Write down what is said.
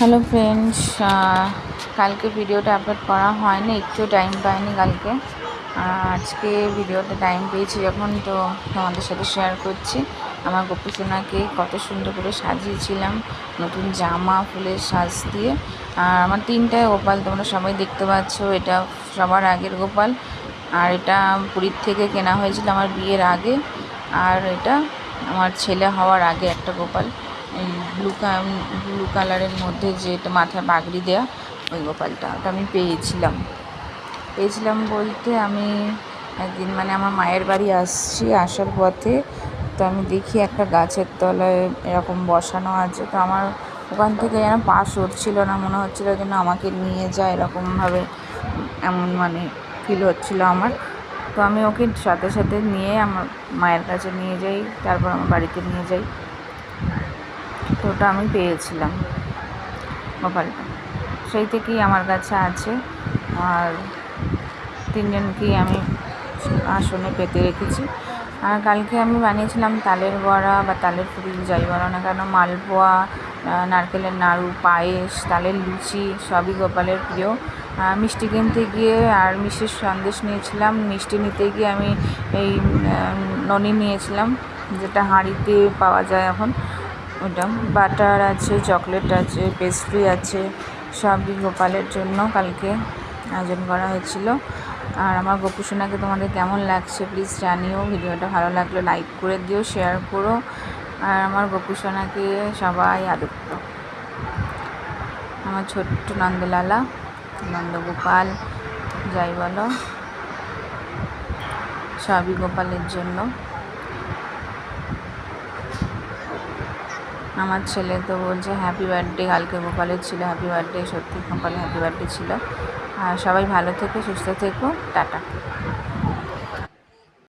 Hello friends, কালকে ভিডিওটা upload করা হয়নি, একটু টাইম পাইনি কালকে। আজকে ভিডিওতে টাইম পেয়েছি যখন, তো তোমাদের সাথে শেয়ার করছি। আমার গপু সোনাকে কত সুন্দর করে সাজিয়েছিলাম নতুন জামা ফুলের সাজ দিয়ে। আর আমার তিনটায় গোপাল তোমরা সবাই দেখতে পাচ্ছ। এটা সবার আগের গোপাল, আর এটা পুরীর থেকে কেনা হয়েছিল আমার বিয়ের আগে। আর এটা আমার ছেলে হওয়ার আগে একটা গোপাল, এই ব্লু কালারের মধ্যে যেটা মাথায় পাগড়ি দেয়া, ওই গোপালটা ওটা আমি পেয়েছিলাম বলতে আমি একদিন আমার মায়ের বাড়ি আসার পথে, তো আমি দেখি একটা গাছের তলায় এরকম বসানো আছে। তো আমার ওখান থেকে যেন পা সরছিল না, মনে হচ্ছিলো যেন আমাকে নিয়ে যায়, এরকমভাবে এমন ফিল হচ্ছিলো আমার। তো আমি ওকে সাথে সাথে নিয়ে আমার মায়ের কাছে নিয়ে যাই, তারপর আমার বাড়িতে নিয়ে যাই। তো ওটা আমি পেয়েছিলাম গোপালটা, সেই থেকেই আমার কাছে আছে। আর তিনজনকেই আমি আসনে পেতে রেখেছি। আর কালকে আমি বানিয়েছিলাম তালের বড়া বা তালের ফুরি, যাই বলো না কেন, মালপোয়া, নারকেলের নাড়ু, পায়েস, তালের লুচি, সবই গোপালের প্রিয়। মিষ্টি কিনতে গিয়ে আর মিষ্টির সন্দেশ নিয়েছিলাম। মিষ্টি নিতে গিয়ে আমি এই ননি নিয়েছিলাম, যেটা হাঁড়িতে পাওয়া যায় এখন। ওটা বাটার আছে, চকলেট আছে, পেস্ট্রি আছে, সবই গোপালের জন্য কালকে আয়োজন করা হয়েছিল। আর আমার গপু সোনাকে তোমাদের কেমন লাগছে প্লিজ জানিও। ভিডিওটা ভালো লাগলে লাইক করে দিও, শেয়ার করো। আর আমার গপু সোনাকে সবাই আদর করো। আমার ছোট্ট নন্দলালা, নন্দগোপাল, যাই বলো, সবই গোপালের জন্য। আমার ছেলে তো বলছে হ্যাপি বার্থডে, কালকে গোপালের ছিল হ্যাপি বার্থডে। সত্যি গোপালে হ্যাপি বার্থডে ছিল। আর সবাই ভালো থেকো, সুস্থ থেকো, টাটা।